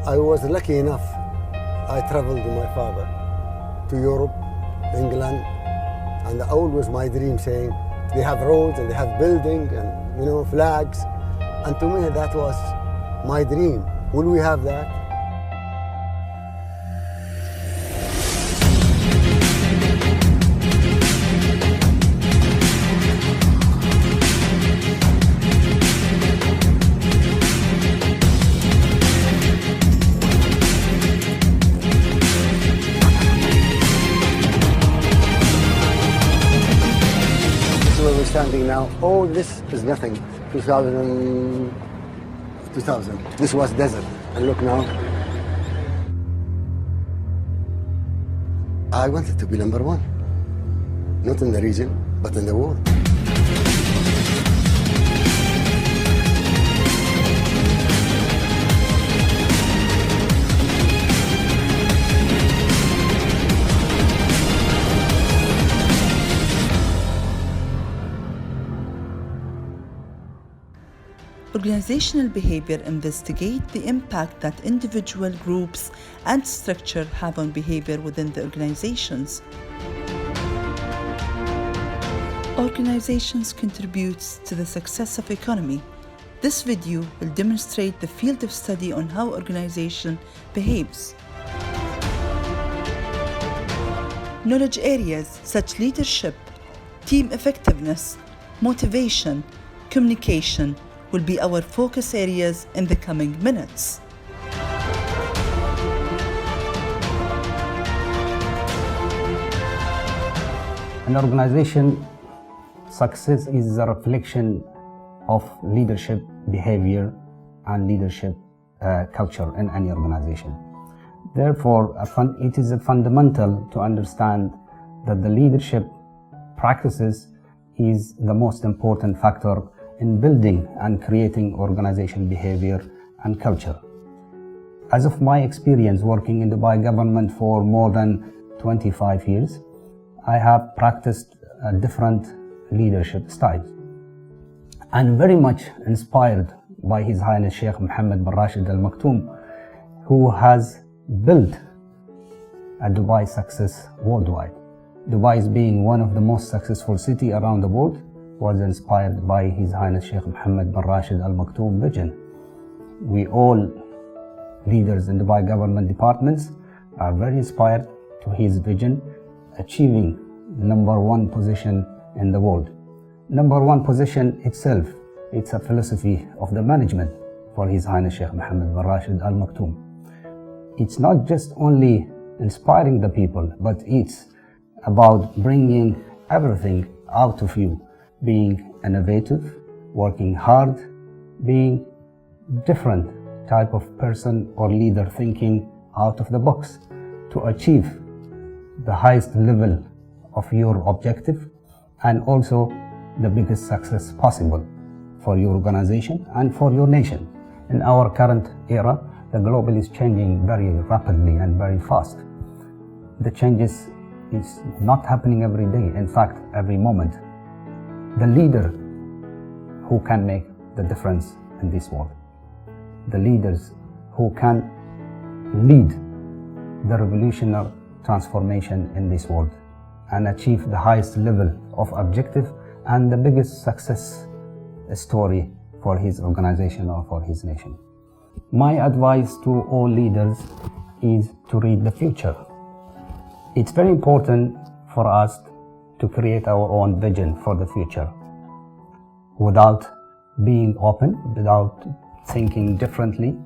I was lucky enough. I traveled with my father to Europe, England, and always my dream saying they have roads and they have buildings and flags. And to me that was my dream. Will we have that? Where we're standing now, all this is nothing. 2000. This was desert, and look now. I wanted to be number one, not in the region, but in the world. Organizational behavior investigates the impact that individual groups and structure have on behavior within the organizations. Organizations contribute to the success of economy. This video will demonstrate the field of study on how organization behaves. Knowledge areas such leadership, team effectiveness, motivation, communication will be our focus areas in the coming minutes. An organization success is a reflection of leadership behavior and leadership culture in any organization. Therefore, it is fundamental to understand that the leadership practices is the most important factor in building and creating organization behavior and culture. As of my experience working in Dubai government for more than 25 years, I have practiced different leadership styles. And very much inspired by His Highness Sheikh Mohammed bin Rashid Al Maktoum, who has built a Dubai success worldwide. Dubai being one of the most successful cities around the world was inspired by His Highness Sheikh Mohammed bin Rashid Al Maktoum vision. We all leaders in Dubai government departments are very inspired to his vision, achieving #1 position in the world. #1 position itself, it's a philosophy of the management for His Highness Sheikh Mohammed bin Rashid Al Maktoum. It's not just only inspiring the people, but it's about bringing everything out of you, being innovative, working hard, being different type of person or leader, thinking out of the box to achieve the highest level of your objective and also the biggest success possible for your organization and for your nation. In our current era, the globe is changing very rapidly and very fast. The changes is not happening every day, in fact, every moment. The leader who can make the difference in this world. The leaders who can lead the revolutionary transformation in this world and achieve the highest level of objective and the biggest success story for his organization or for his nation. My advice to all leaders is to read the future. It's very important for us to create our own vision for the future. Without being open, without thinking differently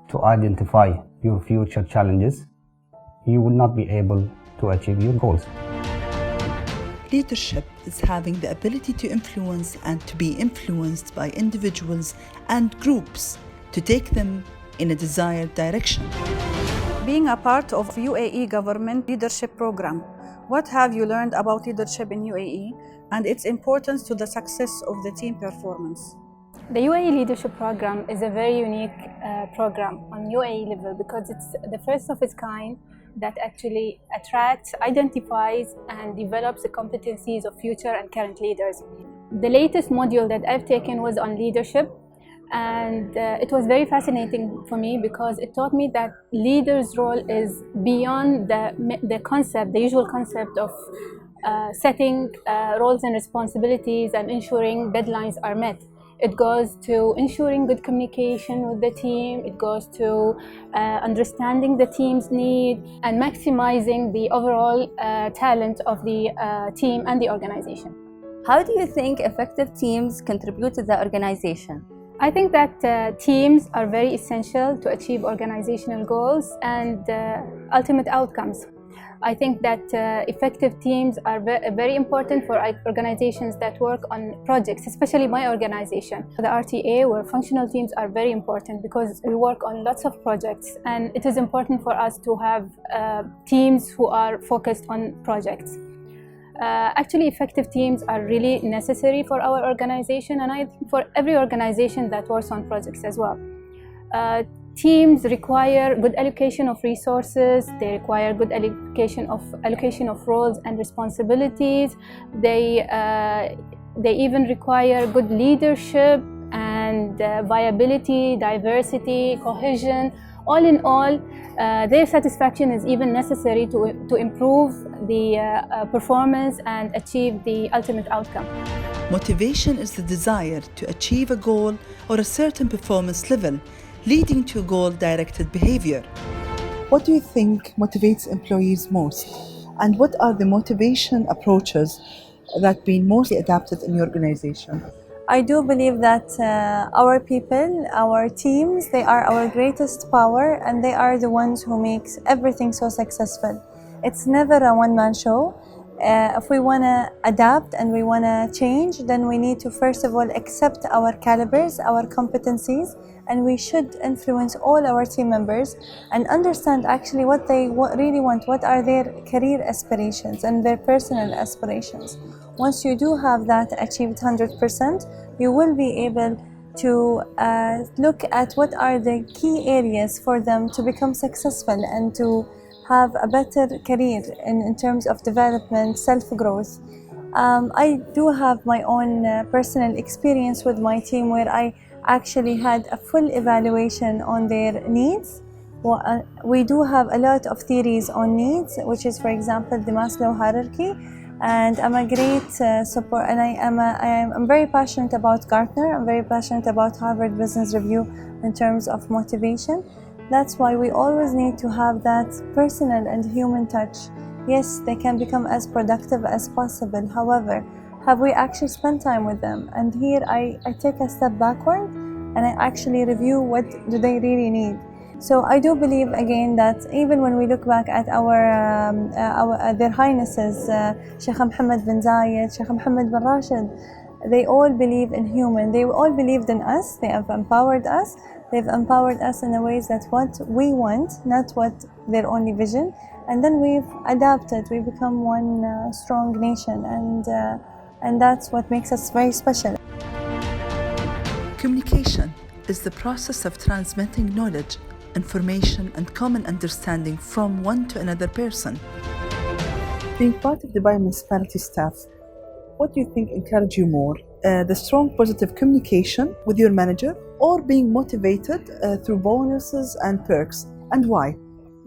to identify your future challenges, you will not be able to achieve your goals. Leadership is having the ability to influence and to be influenced by individuals and groups to take them in a desired direction. Being a part of UAE government leadership program, what have you learned about leadership in UAE and its importance to the success of the team performance? The UAE Leadership Program is a very unique program on UAE level because it's the first of its kind that actually attracts, identifies, and develops the competencies of future and current leaders. The latest module that I've taken was on leadership, And it was very fascinating for me because it taught me that leader's role is beyond the usual concept of setting roles and responsibilities and ensuring deadlines are met. It goes to ensuring good communication with the team. It goes to understanding the team's need and maximizing the overall talent of the team and the organization. How do you think effective teams contribute to the organization? I think that teams are very essential to achieve organizational goals and ultimate outcomes. I think that effective teams are very important for organizations that work on projects, especially my organization. The RTA, where functional teams are very important because we work on lots of projects, and it is important for us to have teams who are focused on projects. Actually, effective teams are really necessary for our organization, and I think for every organization that works on projects as well. Teams require good allocation of resources. They require good allocation of roles and responsibilities. They even require good leadership and viability, diversity, cohesion. All in all, their satisfaction is even necessary to improve the performance and achieve the ultimate outcome. Motivation is the desire to achieve a goal or a certain performance level, leading to goal-directed behavior. What do you think motivates employees most? And what are the motivation approaches that have been most adapted in your organization? I do believe that our people, our teams, they are our greatest power, and they are the ones who make everything so successful. It's never a one-man show. If we want to adapt and we want to change, then we need to first of all accept our calibers, our competencies, and we should influence all our team members and understand actually what they really want, what are their career aspirations and their personal aspirations. Once you do have that achieved 100%, you will be able to look at what are the key areas for them to become successful and to have a better career in terms of development, self-growth. I do have my own personal experience with my team where I actually had a full evaluation on their needs. We do have a lot of theories on needs, which is, for example, the Maslow hierarchy. And I'm a great support, and I'm very passionate about Gartner. I'm very passionate about Harvard Business Review in terms of motivation. That's why we always need to have that personal and human touch. Yes, they can become as productive as possible. However, have we actually spent time with them? And here I take a step backward and I actually review what do they really need. So I do believe again that even when we look back at their highnesses, Sheikh Mohammed bin Zayed, Sheikh Mohammed bin Rashid, they all believe in human. They all believed in us. They have empowered us. They've empowered us in the ways that what we want, not what their only vision. And then we've adapted. We become one strong nation, and that's what makes us very special. Communication is the process of transmitting knowledge, information, and common understanding from one to another person. Being part of the biomunicipality staff, what do you think encouraged you more? The strong positive communication with your manager or being motivated through bonuses and perks, and why?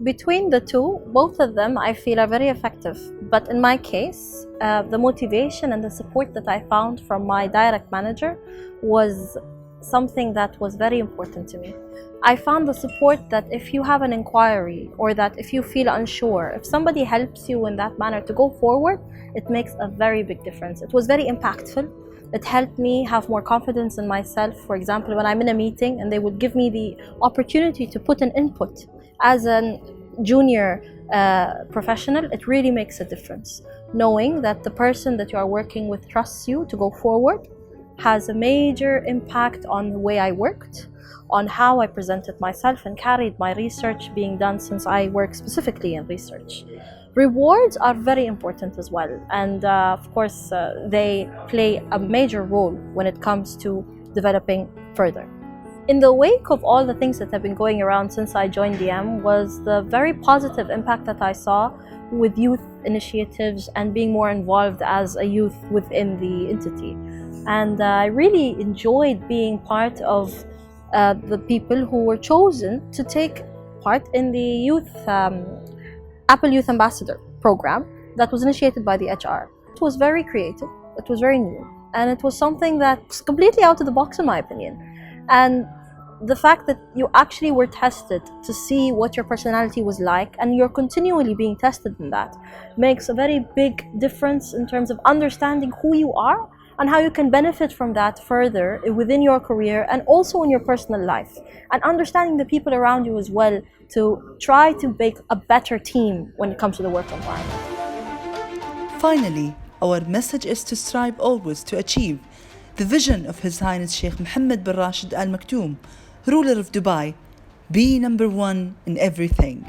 Between the two, both of them I feel are very effective. But in my case, the motivation and the support that I found from my direct manager was something that was very important to me. I found the support that if you have an inquiry or that if you feel unsure, if somebody helps you in that manner to go forward, it makes a very big difference. It was very impactful. It helped me have more confidence in myself. For example, when I'm in a meeting and they would give me the opportunity to put an input as a junior professional, it really makes a difference. Knowing that the person that you are working with trusts you to go forward has a major impact on the way I worked, on how I presented myself and carried my research being done, since I work specifically in research. Rewards are very important as well, and of course they play a major role when it comes to developing further. In the wake of all the things that have been going around since I joined DM was the very positive impact that I saw with youth initiatives and being more involved as a youth within the entity. And I really enjoyed being part of the people who were chosen to take part in the youth Apple Youth Ambassador program that was initiated by the HR. It was very creative, it was very new, and it was something that's completely out of the box in my opinion. And the fact that you actually were tested to see what your personality was like, and you're continually being tested in that, makes a very big difference in terms of understanding who you are and how you can benefit from that further within your career and also in your personal life, and understanding the people around you as well to try to make a better team when it comes to the work environment. Finally, our message is to strive always to achieve the vision of His Highness Sheikh Mohammed bin Rashid Al Maktoum, ruler of Dubai: be number one in everything.